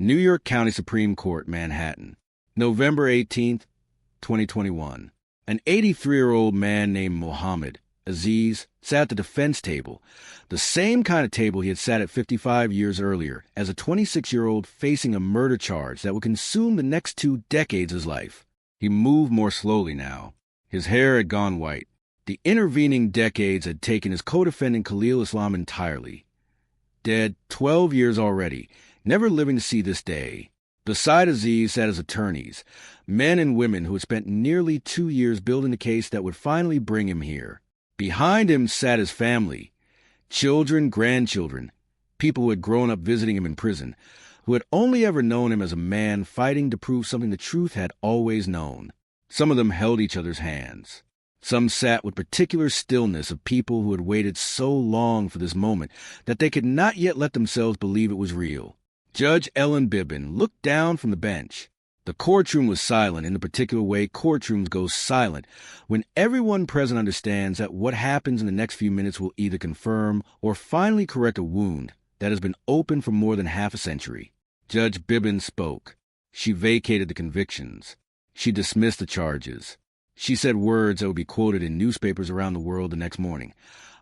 New York County Supreme Court, Manhattan. November 18th, 2021. An 83-year-old man named Muhammad Aziz sat at the defense table, the same kind of table he had sat at 55 years earlier, as a 26-year-old facing a murder charge that would consume the next 2 decades of his life. He moved more slowly now. His hair had gone white. The intervening decades had taken his co-defendant Khalil Islam entirely. Dead 12 years already, never living to see this day. Beside Aziz sat his attorneys, men and women who had spent nearly 2 years building the case that would finally bring him here. Behind him sat his family, children, grandchildren, people who had grown up visiting him in prison, who had only ever known him as a man fighting to prove something the truth had always known. Some of them held each other's hands. Some sat with particular stillness of people who had waited so long for this moment that they could not yet let themselves believe it was real. Judge Ellen Bibbin looked down from the bench. The courtroom was silent in the particular way courtrooms go silent when everyone present understands that what happens in the next few minutes will either confirm or finally correct a wound that has been open for more than half a century. Judge Bibbin spoke. She vacated the convictions. She dismissed the charges. She said words that would be quoted in newspapers around the world the next morning.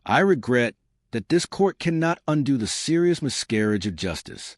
I regret that this court cannot undo the serious miscarriage of justice.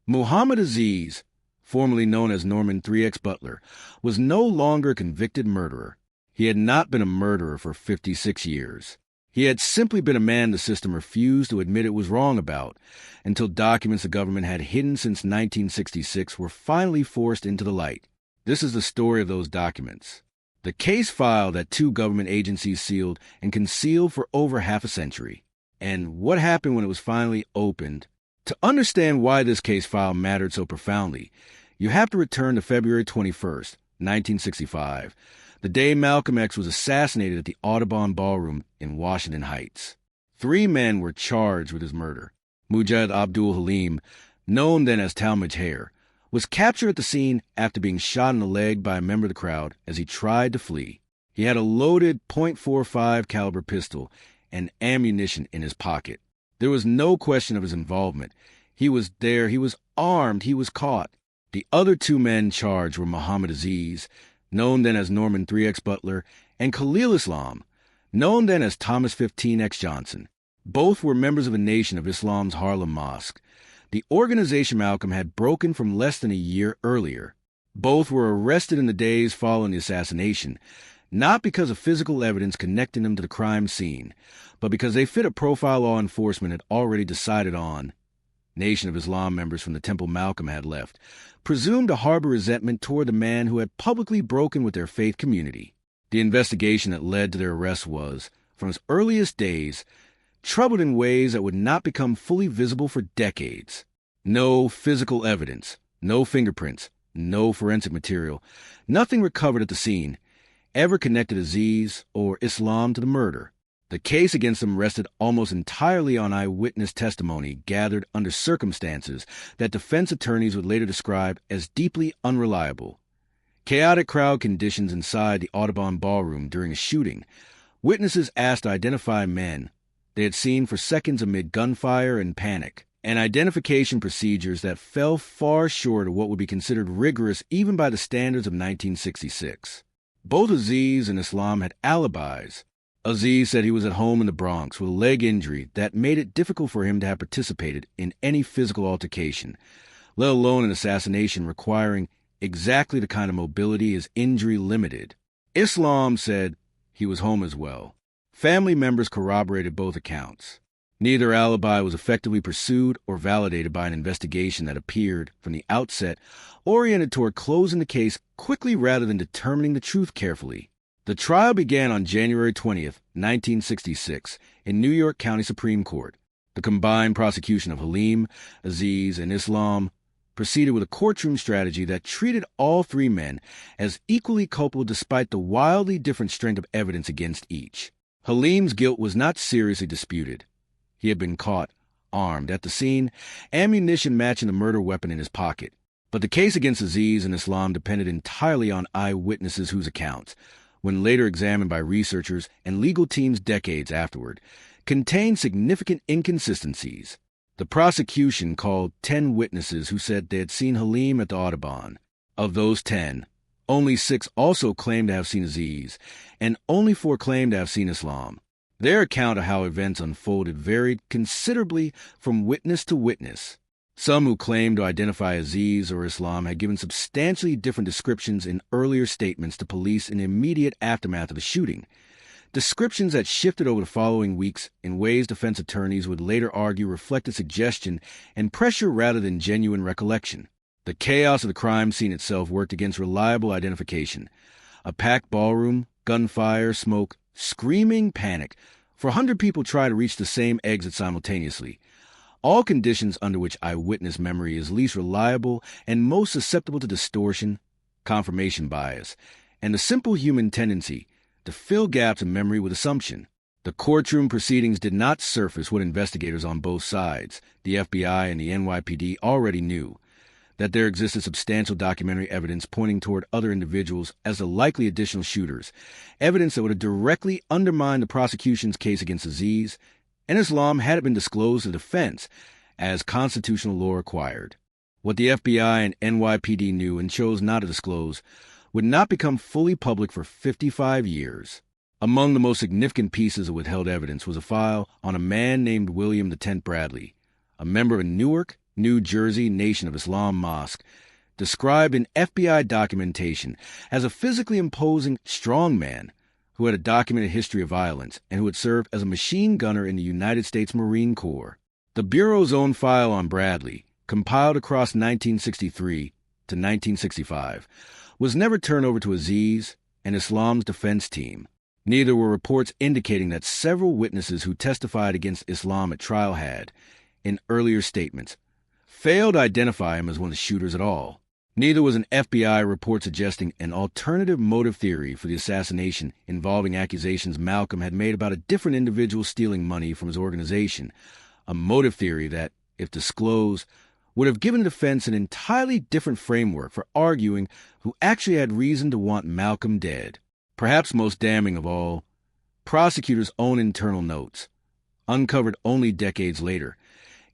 Muhammad Aziz, formerly known as Norman 3X Butler, was no longer a convicted murderer. He had not been a murderer for 56 years. He had simply been a man the system refused to admit it was wrong about, until documents the government had hidden since 1966 were finally forced into the light. This is the story of those documents. The case file that 2 government agencies sealed and concealed for over half a century. And what happened when it was finally opened. To understand why this case file mattered so profoundly, you have to return to February 21st, 1965, the day Malcolm X was assassinated at the Audubon Ballroom in Washington Heights. 3 men were charged with his murder. Mujahid Abdul Halim, known then as Talmadge Hayer, was captured at the scene after being shot in the leg by a member of the crowd as he tried to flee. He had a loaded .45 caliber pistol and ammunition in his pocket. There was no question of his involvement. He was there, he was armed, he was caught. The other 2 men charged were Muhammad Aziz, known then as Norman 3X Butler, and Khalil Islam, known then as Thomas 15X Johnson. Both were members of a Nation of Islam's Harlem Mosque, the organization Malcolm had broken from less than a year earlier. Both were arrested in the days following the assassination, not because of physical evidence connecting them to the crime scene, but because they fit a profile law enforcement had already decided on. Nation of Islam members from the temple Malcolm had left, presumed to harbor resentment toward the man who had publicly broken with their faith community. The investigation that led to their arrest was, from its earliest days, troubled in ways that would not become fully visible for decades. No physical evidence, no fingerprints, no forensic material, nothing recovered at the scene ever connected Aziz or Islam to the murder. The case against them rested almost entirely on eyewitness testimony gathered under circumstances that defense attorneys would later describe as deeply unreliable. Chaotic crowd conditions inside the Audubon Ballroom during a shooting. Witnesses asked to identify men they had seen for seconds amid gunfire and panic, and identification procedures that fell far short of what would be considered rigorous even by the standards of 1966. Both Aziz and Islam had alibis. Aziz said he was at home in the Bronx with a leg injury that made it difficult for him to have participated in any physical altercation, let alone an assassination requiring exactly the kind of mobility his injury limited. Islam said he was home as well. Family members corroborated both accounts. Neither alibi was effectively pursued or validated by an investigation that appeared, from the outset, oriented toward closing the case quickly rather than determining the truth carefully. The trial began on January 20th, 1966, in New York County Supreme Court. The combined prosecution of Halim, Aziz, and Islam proceeded with a courtroom strategy that treated all 3 men as equally culpable despite the wildly different strength of evidence against each. Halim's guilt was not seriously disputed. He had been caught, armed, at the scene, ammunition matching the murder weapon in his pocket. But the case against Aziz and Islam depended entirely on eyewitnesses whose accounts, when later examined by researchers and legal teams decades afterward, contained significant inconsistencies. The prosecution called 10 witnesses who said they had seen Halim at the Audubon. Of those 10, only 6 also claimed to have seen Aziz, and only 4 claimed to have seen Islam. Their account of how events unfolded varied considerably from witness to witness. Some who claimed to identify Aziz or Islam had given substantially different descriptions in earlier statements to police in the immediate aftermath of the shooting. Descriptions that shifted over the following weeks in ways defense attorneys would later argue reflected suggestion and pressure rather than genuine recollection. The chaos of the crime scene itself worked against reliable identification. A packed ballroom, gunfire, smoke, screaming panic, for 100 people try to reach the same exit simultaneously. All conditions under which eyewitness memory is least reliable and most susceptible to distortion, confirmation bias, and the simple human tendency to fill gaps in memory with assumption. The courtroom proceedings did not surface what investigators on both sides, the FBI and the NYPD, already knew, that there existed substantial documentary evidence pointing toward other individuals as the likely additional shooters, evidence that would have directly undermined the prosecution's case against Aziz and Islam had it been disclosed to the defense, as constitutional law required. What the FBI and NYPD knew and chose not to disclose would not become fully public for 55 years. Among the most significant pieces of withheld evidence was a file on a man named William X. Bradley, a member of a Newark, New Jersey Nation of Islam mosque, described in FBI documentation as a physically imposing strongman who had a documented history of violence and who had served as a machine gunner in the United States Marine Corps. The Bureau's own file on Bradley, compiled across 1963 to 1965, was never turned over to Aziz and Islam's defense team. Neither were reports indicating that several witnesses who testified against Islam at trial had, in earlier statements, failed to identify him as one of the shooters at all. Neither was an FBI report suggesting an alternative motive theory for the assassination involving accusations Malcolm had made about a different individual stealing money from his organization, a motive theory that, if disclosed, would have given the defense an entirely different framework for arguing who actually had reason to want Malcolm dead. Perhaps most damning of all, prosecutors' own internal notes, uncovered only decades later,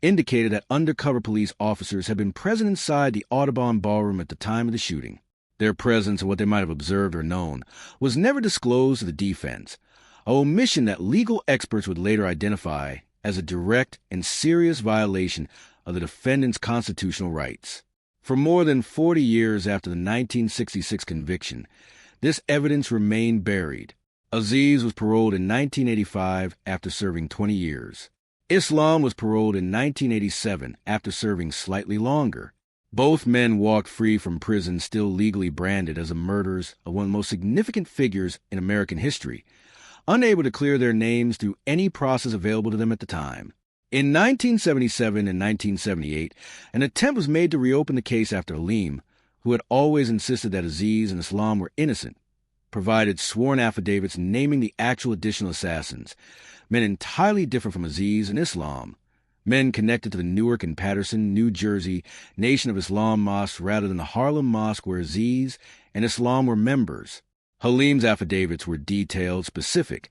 indicated that undercover police officers had been present inside the Audubon Ballroom at the time of the shooting. Their presence and what they might have observed or known was never disclosed to the defense, an omission that legal experts would later identify as a direct and serious violation of the defendant's constitutional rights. For more than 40 years after the 1966 conviction, this evidence remained buried. Aziz was paroled in 1985 after serving 20 years. Islam was paroled in 1987 after serving slightly longer. Both men walked free from prison still legally branded as the murderers of one of the most significant figures in American history, unable to clear their names through any process available to them at the time. In 1977 and 1978, an attempt was made to reopen the case after Halim, who had always insisted that Aziz and Islam were innocent, provided sworn affidavits naming the actual additional assassins, men entirely different from Aziz and Islam, men connected to the Newark and Patterson, New Jersey Nation of Islam mosques rather than the Harlem mosque where Aziz and Islam were members. Halim's affidavits were detailed, specific,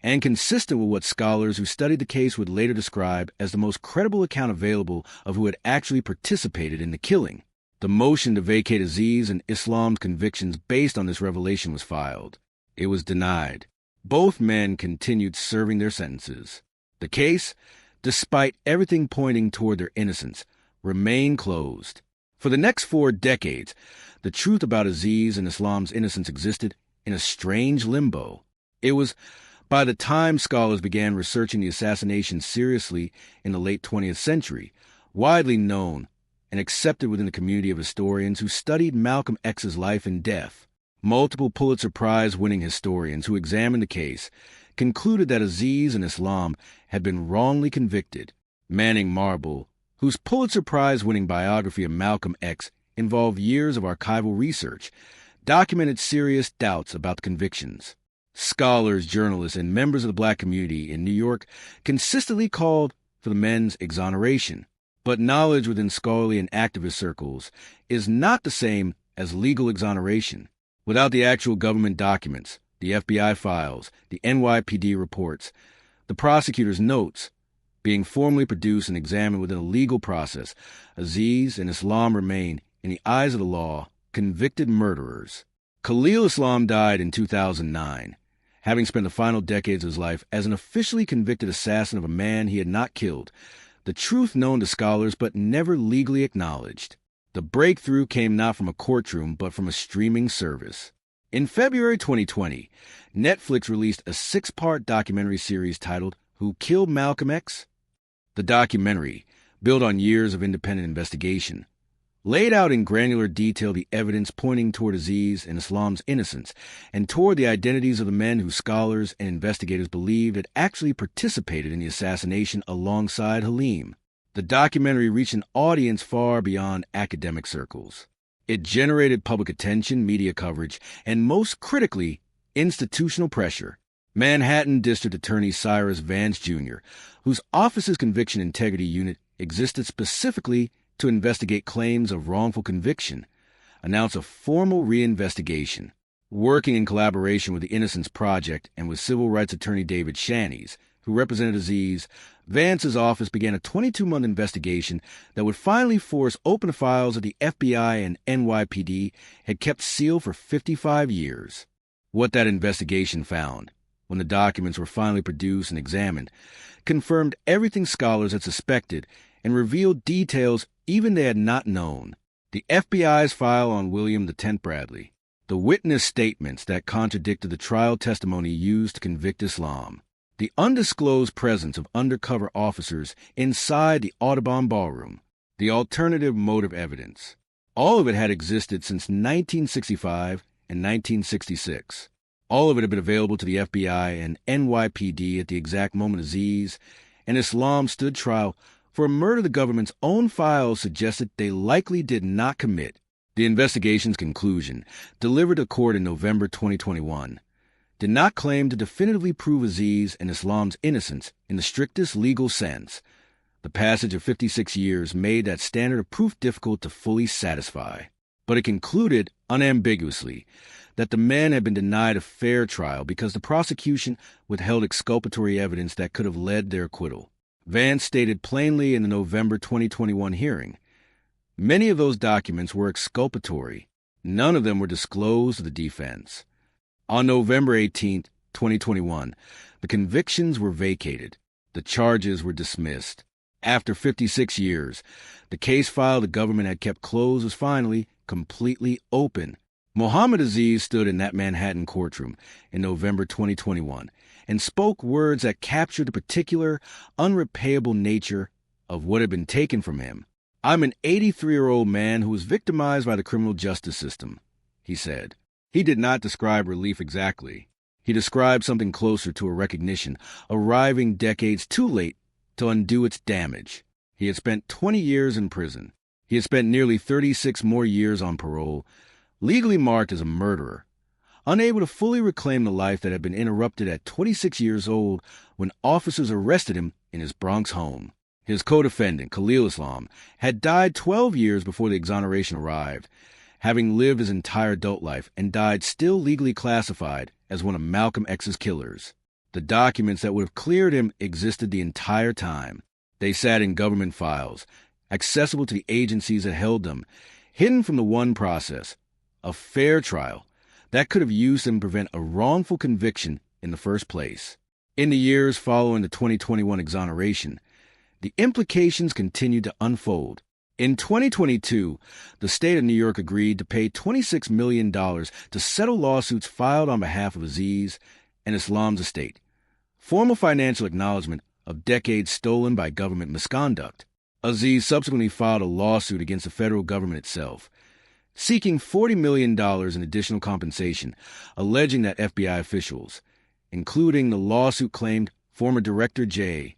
and consistent with what scholars who studied the case would later describe as the most credible account available of who had actually participated in the killing. The motion to vacate Aziz and Islam's convictions based on this revelation was filed. It was denied. Both men continued serving their sentences. The case, despite everything pointing toward their innocence, remained closed. For the next 4 decades, the truth about Aziz and Islam's innocence existed in a strange limbo. It was by the time scholars began researching the assassination seriously in the late 20th century, widely known and accepted within the community of historians who studied Malcolm X's life and death. Multiple Pulitzer Prize-winning historians who examined the case concluded that Aziz and Islam had been wrongly convicted. Manning Marble, whose Pulitzer Prize-winning biography of Malcolm X involved years of archival research, documented serious doubts about the convictions. Scholars, journalists, and members of the black community in New York consistently called for the men's exoneration. But knowledge within scholarly and activist circles is not the same as legal exoneration. Without the actual government documents, the FBI files, the NYPD reports, the prosecutor's notes, Being formally produced and examined within a legal process, Aziz and Islam remain, in the eyes of the law, convicted murderers. Khalil Islam died in 2009, having spent the final decades of his life as an officially convicted assassin of a man he had not killed, the truth known to scholars but never legally acknowledged. The breakthrough came not from a courtroom but from a streaming service. In February 2020, Netflix released a 6-part documentary series titled Who Killed Malcolm X? The documentary, built on years of independent investigation, laid out in granular detail the evidence pointing toward Aziz and Islam's innocence and toward the identities of the men who scholars and investigators believed had actually participated in the assassination alongside Halim. The documentary reached an audience far beyond academic circles. It generated public attention, media coverage, and most critically, institutional pressure. Manhattan District Attorney Cyrus Vance Jr., whose office's conviction integrity unit existed specifically to investigate claims of wrongful conviction, announced a formal reinvestigation. Working in collaboration with the Innocence Project and with civil rights attorney David Shanies, who represented Aziz, Vance's office began a 22-month investigation that would finally force open files that the FBI and NYPD had kept sealed for 55 years. What that investigation found, when the documents were finally produced and examined, confirmed everything scholars had suspected and revealed details even they had not known. The FBI's file on William X. Bradley, the witness statements that contradicted the trial testimony used to convict Islam, the undisclosed presence of undercover officers inside the Audubon Ballroom, the alternative motive evidence. All of it had existed since 1965 and 1966. All of it had been available to the FBI and NYPD at the exact moment Aziz and Islam stood trial for a murder the government's own files suggested they likely did not commit. The investigation's conclusion, delivered to court in November 2021, did not claim to definitively prove Aziz and Islam's innocence in the strictest legal sense. The passage of 56 years made that standard of proof difficult to fully satisfy. But it concluded unambiguously that the men had been denied a fair trial because the prosecution withheld exculpatory evidence that could have led their acquittal. Vance stated plainly in the November 2021 hearing, many of those documents were exculpatory. None of them were disclosed to the defense. On November 18, 2021, the convictions were vacated. The charges were dismissed. After 56 years, the case file the government had kept closed was finally completely open. Muhammad Aziz stood in that Manhattan courtroom in November 2021 and spoke words that captured the particular, unrepayable nature of what had been taken from him. "I'm an 83-year-old man who was victimized by the criminal justice system," he said. He did not describe relief exactly. He described something closer to a recognition, arriving decades too late to undo its damage. He had spent 20 years in prison. He had spent nearly 36 more years on parole, legally marked as a murderer, unable to fully reclaim the life that had been interrupted at 26 years old when officers arrested him in his Bronx home. His co-defendant, Khalil Islam, had died 12 years before the exoneration arrived, having lived his entire adult life and died still legally classified as one of Malcolm X's killers. The documents that would have cleared him existed the entire time. They sat in government files, accessible to the agencies that held them, hidden from the one process, a fair trial, that could have used them to prevent a wrongful conviction in the first place. In the years following the 2021 exoneration, the implications continued to unfold. In 2022, the state of New York agreed to pay $26 million to settle lawsuits filed on behalf of Aziz and Islam's estate, formal financial acknowledgement of decades stolen by government misconduct. Aziz subsequently filed a lawsuit against the federal government itself, seeking $40 million in additional compensation, alleging that FBI officials, including the lawsuit claimed former Director J.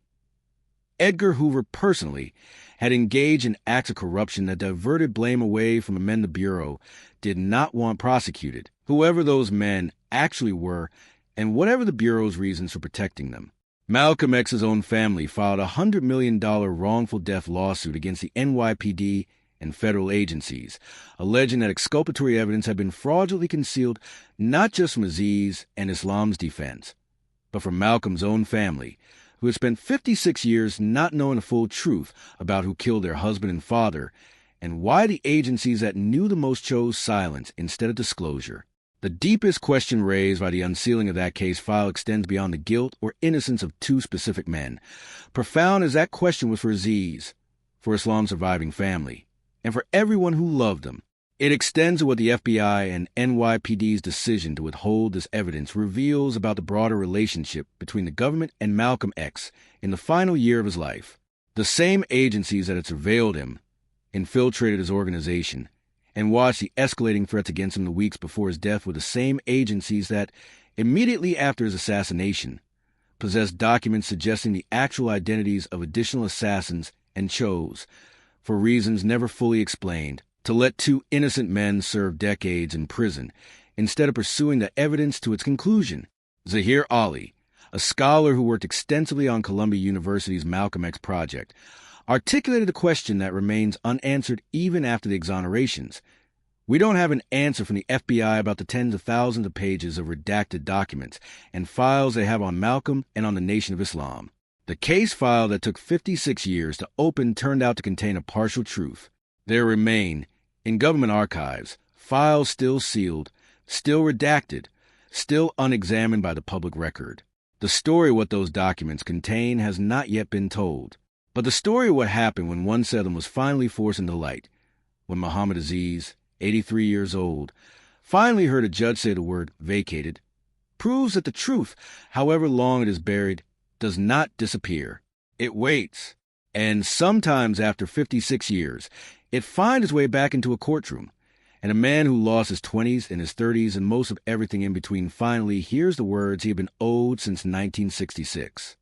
Edgar Hoover personally, had engaged in acts of corruption that diverted blame away from the men the Bureau did not want prosecuted, whoever those men actually were and whatever the Bureau's reasons for protecting them. Malcolm X's own family filed a $100 million wrongful death lawsuit against the NYPD and federal agencies, alleging that exculpatory evidence had been fraudulently concealed not just from Aziz and Islam's defense, but from Malcolm's own family, who had spent 56 years not knowing the full truth about who killed their husband and father, and why the agencies that knew the most chose silence instead of disclosure. The deepest question raised by the unsealing of that case file extends beyond the guilt or innocence of two specific men. Profound as that question was for Aziz, for Islam's surviving family, and for everyone who loved him. It extends to what the FBI and NYPD's decision to withhold this evidence reveals about the broader relationship between the government and Malcolm X in the final year of his life. The same agencies that had surveilled him, infiltrated his organization, and watched the escalating threats against him the weeks before his death were the same agencies that, immediately after his assassination, possessed documents suggesting the actual identities of additional assassins and chose, for reasons never fully explained, to let two innocent men serve decades in prison instead of pursuing the evidence to its conclusion. Zaheer Ali, a scholar who worked extensively on Columbia University's Malcolm X project, articulated a question that remains unanswered even after the exonerations. We don't have an answer from the FBI about the tens of thousands of pages of redacted documents and files they have on Malcolm and on the Nation of Islam. The case file that took 56 years to open turned out to contain a partial truth. There remain, in government archives, files still sealed, still redacted, still unexamined by the public record. The story of what those documents contain has not yet been told. But the story of what happened when one set of them was finally forced into light, when Muhammad Aziz, 83 years old, finally heard a judge say the word vacated, proves that the truth, however long it is buried, does not disappear. It waits. And sometimes after 56 years, it finds its way back into a courtroom, and a man who lost his 20s and his 30s and most of everything in between finally hears the words he had been owed since 1966.